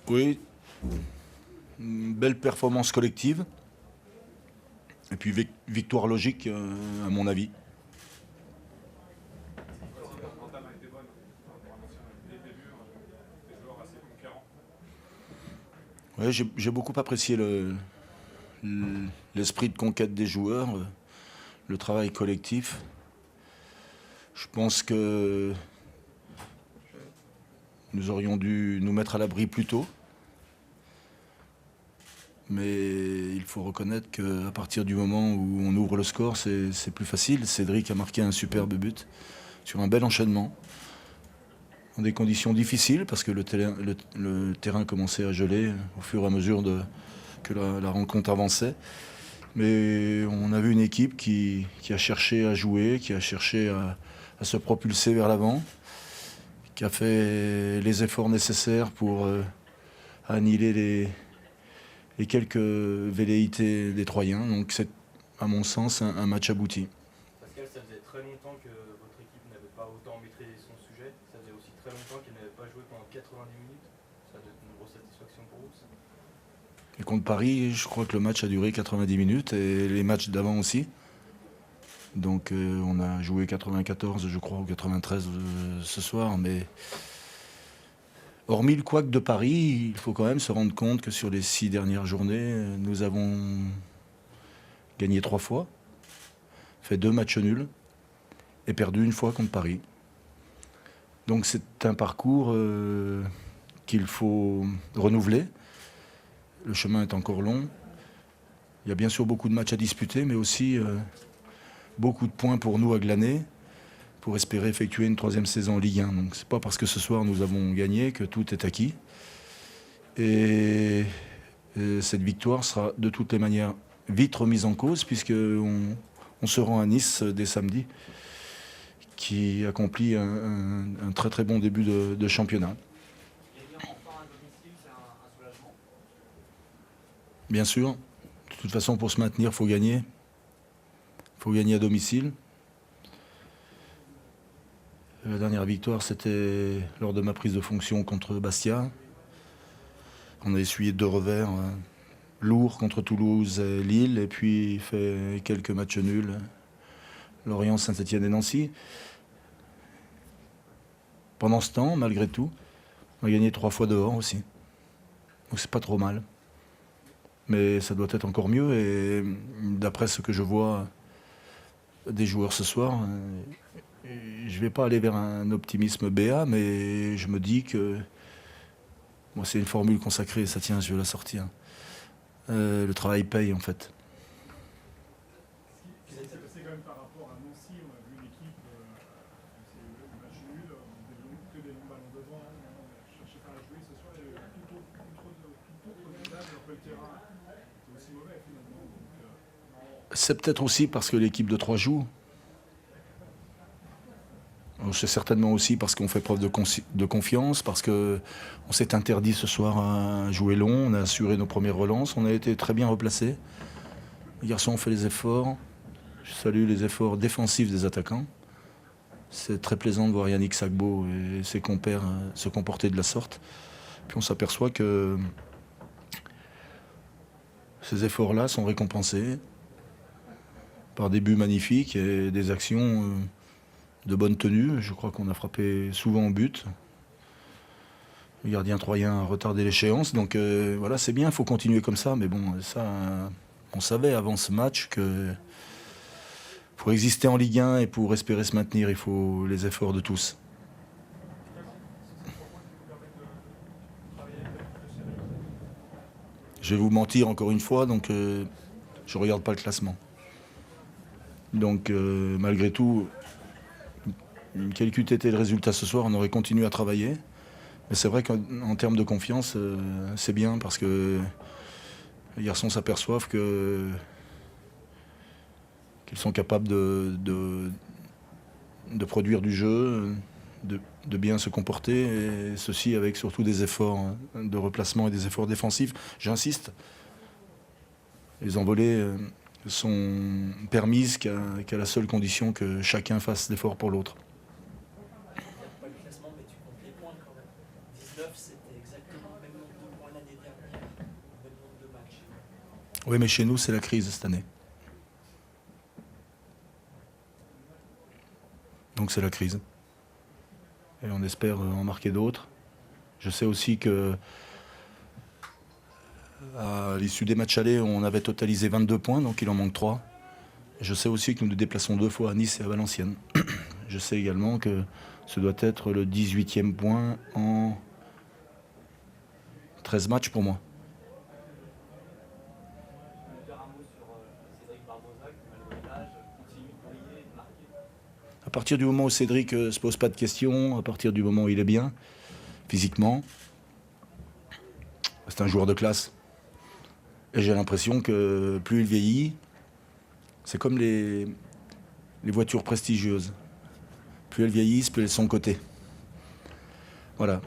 Oui, une belle performance collective. Et puis victoire logique, à mon avis. L'entame a été bonne pour un ancien dès le début, des joueurs assez conquérants. Ouais, j'ai beaucoup apprécié l'esprit de conquête des joueurs, le travail collectif. Je pense que nous aurions dû nous mettre à l'abri plus tôt. Mais il faut reconnaître qu'à partir du moment où on ouvre le score, c'est plus facile. Cédric a marqué un superbe but sur un bel enchaînement. Dans des conditions difficiles, parce que le terrain commençait à geler au fur et à mesure que la rencontre avançait. Mais on a vu une équipe qui a cherché à jouer, qui a cherché à se propulser vers l'avant, qui a fait les efforts nécessaires pour annihiler les quelques velléités des Troyens. Donc c'est, à mon sens, un match abouti. Pascal, ça faisait très longtemps que votre équipe n'avait pas autant maîtrisé son sujet. Ça faisait aussi très longtemps qu'elle n'avait pas joué pendant 90 minutes. Ça doit être une grosse satisfaction pour vous, ça. Et contre Paris, je crois que le match a duré 90 minutes et les matchs d'avant aussi. Donc on a joué 94, je crois, ou 93 ce soir. Mais hormis le couac de Paris, il faut quand même se rendre compte que sur les 6 dernières journées, nous avons gagné 3 fois, fait 2 matchs nuls et perdu 1 fois contre Paris. Donc c'est un parcours qu'il faut renouveler. Le chemin est encore long. Il y a bien sûr beaucoup de matchs à disputer, mais aussi beaucoup de points pour nous à glaner pour espérer effectuer une 3e saison en Ligue 1. Donc c'est pas parce que ce soir nous avons gagné que tout est acquis. Et cette victoire sera de toutes les manières vite remise en cause, puisqu'on se rend à Nice dès samedi, qui accomplit un très très bon début de championnat. Bien sûr, de toute façon pour se maintenir, il faut gagner. Il faut gagner à domicile. La dernière victoire, c'était lors de ma prise de fonction contre Bastia. On a essuyé 2 revers lourds contre Toulouse et Lille, et puis fait quelques matchs nuls. Lorient, Saint-Etienne et Nancy. Pendant ce temps, malgré tout, on a gagné 3 fois dehors aussi. Donc c'est pas trop mal. Mais ça doit être encore mieux, et d'après ce que je vois des joueurs ce soir, je ne vais pas aller vers un optimisme béat, mais je me dis que moi, c'est une formule consacrée, ça tient, je vais la sortir. Le travail paye en fait. Qu'est-ce qui s'est passé quand même par rapport à Nancy? On a vu une équipe, c'est le match nul, que des longs ballons devant, on ne cherchait pas à jouer. Ce soir, il y a eu tout autre visage, alors que le terrain était aussi mauvais finalement. C'est peut-être aussi parce que l'équipe de 3 joue. C'est certainement aussi parce qu'on fait preuve de confiance, parce qu'on s'est interdit ce soir à jouer long, on a assuré nos premières relances, on a été très bien replacés. Les garçons ont fait les efforts. Je salue les efforts défensifs des attaquants. C'est très plaisant de voir Yannick Sagbo et ses compères se comporter de la sorte. Puis on s'aperçoit que ces efforts-là sont récompensés par des buts magnifiques et des actions de bonne tenue. Je crois qu'on a frappé souvent au but. Le gardien troyen a retardé l'échéance. Donc voilà, c'est bien, il faut continuer comme ça. Mais bon, ça, on savait avant ce match que pour exister en Ligue 1 et pour espérer se maintenir, il faut les efforts de tous. Je vais vous mentir encore une fois, donc je ne regarde pas le classement. Donc malgré tout, quel qu'eût été le résultat ce soir, on aurait continué à travailler. Mais c'est vrai qu'en termes de confiance, c'est bien parce que les garçons s'aperçoivent qu'ils sont capables de produire du jeu, de bien se comporter, et ceci avec surtout des efforts de replacement et des efforts défensifs. J'insiste, les envolées sont permises qu'à la seule condition que chacun fasse l'effort pour l'autre. Pas le classement, mais 19, c'était exactement le même nombre de points l'année dernière, le même nombre de matchs. Oui, mais chez nous, c'est la crise cette année. Donc c'est la crise. Et on espère en marquer d'autres. Je sais aussi que à l'issue des matchs allés, on avait totalisé 22 points, donc il en manque 3. Je sais aussi que nous nous déplaçons 2 fois à Nice et à Valenciennes. Je sais également que ce doit être le 18e point en 13 matchs pour moi. À partir du moment où Cédric ne se pose pas de questions, à partir du moment où il est bien, physiquement, c'est un joueur de classe. Et j'ai l'impression que plus il vieillit, c'est comme les voitures prestigieuses. Plus elles vieillissent, plus elles sont cotées. Voilà.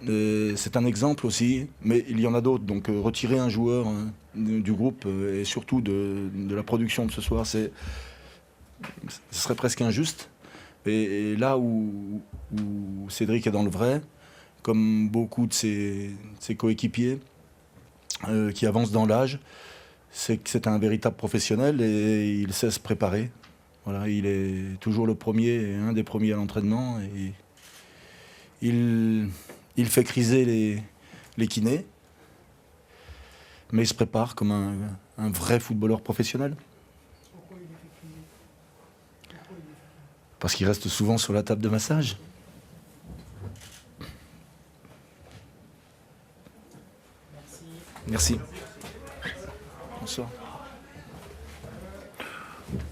C'est un exemple aussi, mais il y en a d'autres. Donc retirer un joueur du groupe et surtout de la production de ce soir, ce serait presque injuste. Et là où Cédric est dans le vrai, comme beaucoup de ses coéquipiers qui avancent dans l'âge, c'est que c'est un véritable professionnel et il sait se préparer. Voilà, il est toujours le premier, un des premiers à l'entraînement. Et il fait criser les kinés, mais il se prépare comme un vrai footballeur professionnel. Pourquoi il est fait crier? Parce qu'il reste souvent sur la table de massage. Merci. Bonsoir.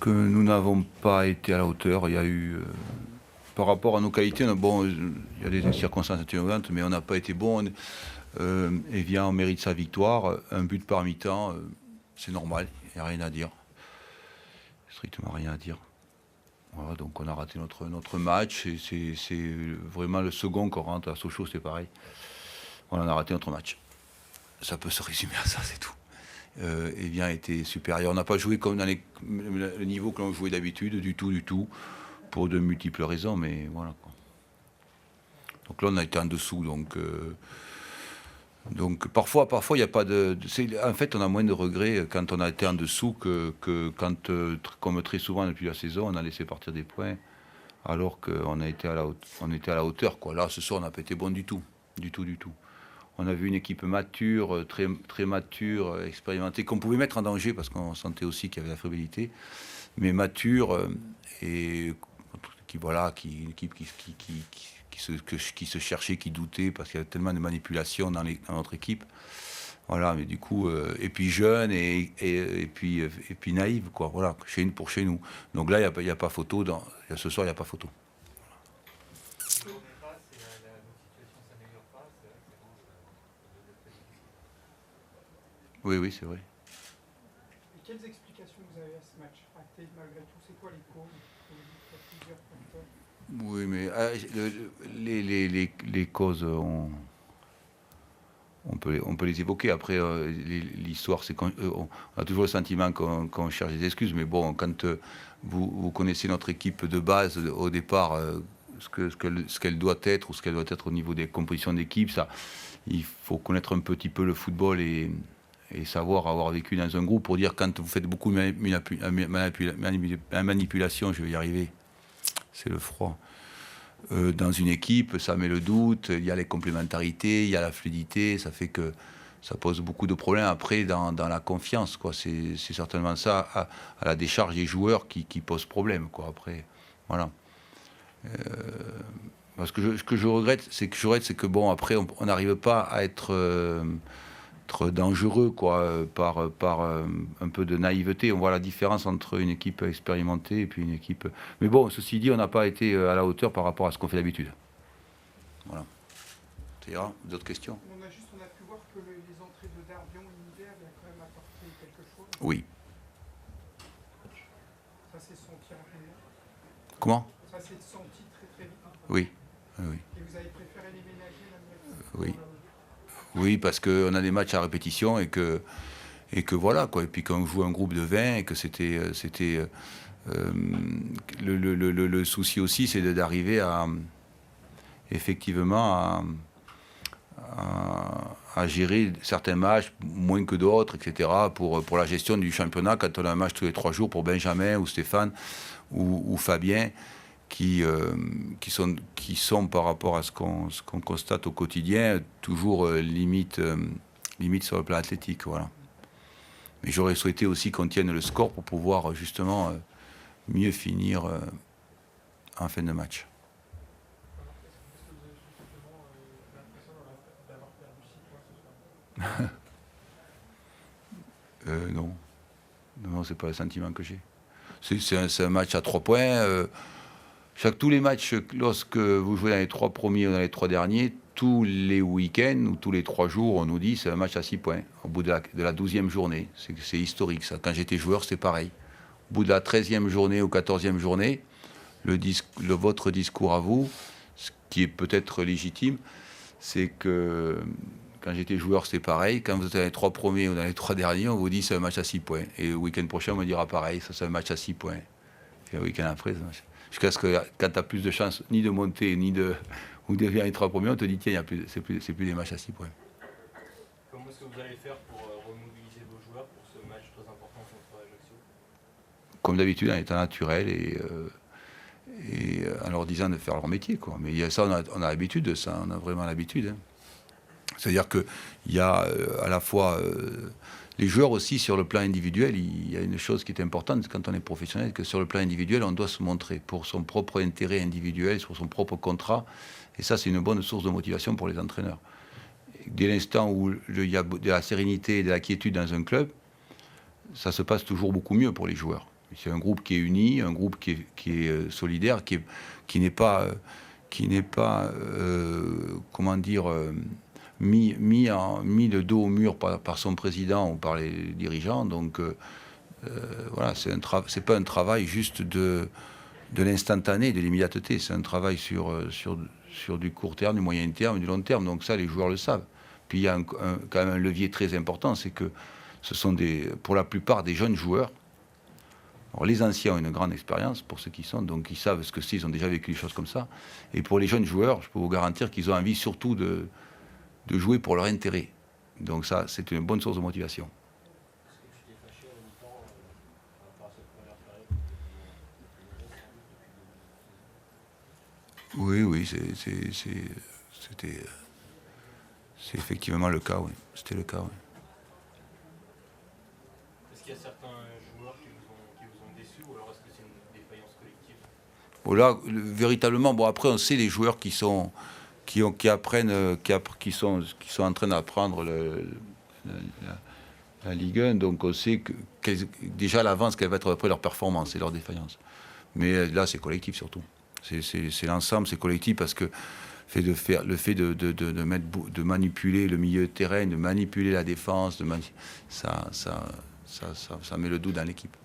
Que nous n'avons pas été à la hauteur. Il y a eu, par rapport à nos qualités, bon, il y a des circonstances atténuantes, mais on n'a pas été bon. Evian mérite sa victoire. Un but par mi-temps, c'est normal, il n'y a rien à dire. Strictement rien à dire. Voilà, donc on a raté notre match. Et c'est vraiment le second qu'on rentre à Sochaux, c'est pareil. On a raté notre match. Ça peut se résumer à ça, c'est tout. Evian était supérieur. On n'a pas joué comme dans le niveau que l'on jouait d'habitude, du tout, pour de multiples raisons, mais voilà, quoi. Donc là, on a été en dessous. Donc parfois, il n'y a pas de. En fait, on a moins de regrets quand on a été en dessous que quand, comme très souvent depuis la saison, on a laissé partir des points, alors qu'on a été on était à la hauteur, quoi. Là, ce soir, on n'a pas été bon du tout. On a vu une équipe mature, très, très mature, expérimentée, qu'on pouvait mettre en danger parce qu'on sentait aussi qu'il y avait la fébrilité, mais mature et une équipe qui se cherchait, qui doutait parce qu'il y avait tellement de manipulations dans notre équipe. Voilà, mais du coup, et puis jeune et puis naïve, quoi. Voilà, pour chez nous. Donc là, il n'y a pas photo. Ce soir, il n'y a pas photo. Oui, c'est vrai. Et quelles explications vous avez à ce match raté malgré tout? C'est quoi les causes? Vous dites qu'il y a plusieurs facteurs. Oui, mais les causes, on peut les évoquer. Après, l'histoire, c'est qu'on a toujours le sentiment qu'on cherche des excuses. Mais bon, quand vous connaissez notre équipe de base au départ, ce qu'elle doit être ou ce qu'elle doit être au niveau des compositions d'équipe, ça, il faut connaître un petit peu le football et savoir avoir vécu dans un groupe pour dire quand vous faites beaucoup de manipulation, je vais y arriver, c'est le froid. Dans une équipe, ça met le doute, il y a les complémentarités, il y a la fluidité, ça fait que ça pose beaucoup de problèmes après dans la confiance, quoi. C'est certainement ça, à la décharge des joueurs qui pose problème, quoi, après. Voilà. Parce que ce que je regrette, c'est que bon, après, on n'arrive pas à être dangereux, quoi, par un peu de naïveté. On voit la différence entre une équipe expérimentée et puis une équipe. Mais bon, ceci dit, on n'a pas été à la hauteur par rapport à ce qu'on fait d'habitude. Voilà. Ça ira. D'autres questions? On a pu voir que les entrées de Darbion l'hiver ont quand même apporté quelque chose. Oui. Ça s'est senti rapidement. Comment? Ça s'est senti très vite. Oui. Et vous avez préféré les ménager la Oui. Oui, parce qu'on a des matchs à répétition et que voilà, quoi. Et puis quand on joue un groupe de 20 et que c'était le souci aussi, c'est d'arriver effectivement à gérer certains matchs, moins que d'autres, etc., pour la gestion du championnat, quand on a un match tous les 3 jours pour Benjamin ou Stéphane ou Fabien, qui sont par rapport à ce qu'on constate au quotidien, toujours limite sur le plan athlétique. Voilà. Mais j'aurais souhaité aussi qu'on tienne le score pour pouvoir justement mieux finir en fin de match. Non. Non, c'est pas le sentiment que j'ai. C'est un match à 3 points. Tous les matchs, lorsque vous jouez dans les 3 premiers ou dans les 3 derniers, tous les week-ends ou tous les 3 jours, on nous dit c'est un match à 6 points, au bout de la 12e journée. C'est historique, ça. Quand j'étais joueur, c'était pareil. Au bout de la 13e journée ou 14e journée, votre discours à vous, ce qui est peut-être légitime, c'est que quand j'étais joueur, c'était pareil. Quand vous êtes dans les 3 premiers ou dans les 3 derniers, on vous dit c'est un match à 6 points. Et le week-end prochain, on me dira pareil, ça c'est un match à 6 points. Et le week-end après, c'est un match. Jusqu'à ce que quand tu as plus de chances ni de monter, ou de devenir les 3 premiers, on te dit tiens, c'est plus des matchs à 6 points. Comment est-ce que vous allez faire pour remobiliser vos joueurs pour ce match très important contre Ajaccio? Comme d'habitude, en étant naturel et en leur disant de faire leur métier, quoi. Mais ça, on a l'habitude de ça, on a vraiment l'habitude. Hein. C'est-à-dire qu'il y a à la fois les joueurs aussi sur le plan individuel. Il y a une chose qui est importante quand on est professionnel, que sur le plan individuel, on doit se montrer pour son propre intérêt individuel, sur son propre contrat. Et ça, c'est une bonne source de motivation pour les entraîneurs. Dès l'instant où il y a de la sérénité et de la quiétude dans un club, ça se passe toujours beaucoup mieux pour les joueurs. C'est un groupe qui est uni, un groupe qui est solidaire, qui n'est pas comment dire, mis le dos au mur par son président ou par les dirigeants. Donc voilà, c'est pas un travail juste de l'instantané, de l'immédiateté. C'est un travail sur du court terme, du moyen terme, du long terme. Donc ça, les joueurs le savent. Puis il y a quand même un levier très important, c'est que ce sont pour la plupart des jeunes joueurs. Alors, les anciens ont une grande expérience pour ceux qui sont, donc ils savent ce que c'est, ils ont déjà vécu des choses comme ça. Et pour les jeunes joueurs, je peux vous garantir qu'ils ont envie surtout de jouer pour leur intérêt. Donc ça, c'est une bonne source de motivation. Est-ce que tu t'es fâché à la mi-temps par rapport à cette première période? Oui, c'est effectivement le cas, oui. C'était le cas, oui. Est-ce qu'il y a certains joueurs qui vous ont déçus ou alors est-ce que c'est une défaillance collective? Bon, là, véritablement, bon, après, on sait les joueurs qui sont en train d'apprendre la Ligue 1, donc on sait déjà à l'avance quelle va être après leur performance et leur défaillance. Mais là, c'est collectif surtout. C'est l'ensemble, c'est collectif parce que le fait de manipuler le milieu de terrain, de manipuler la défense, ça met le doute dans l'équipe.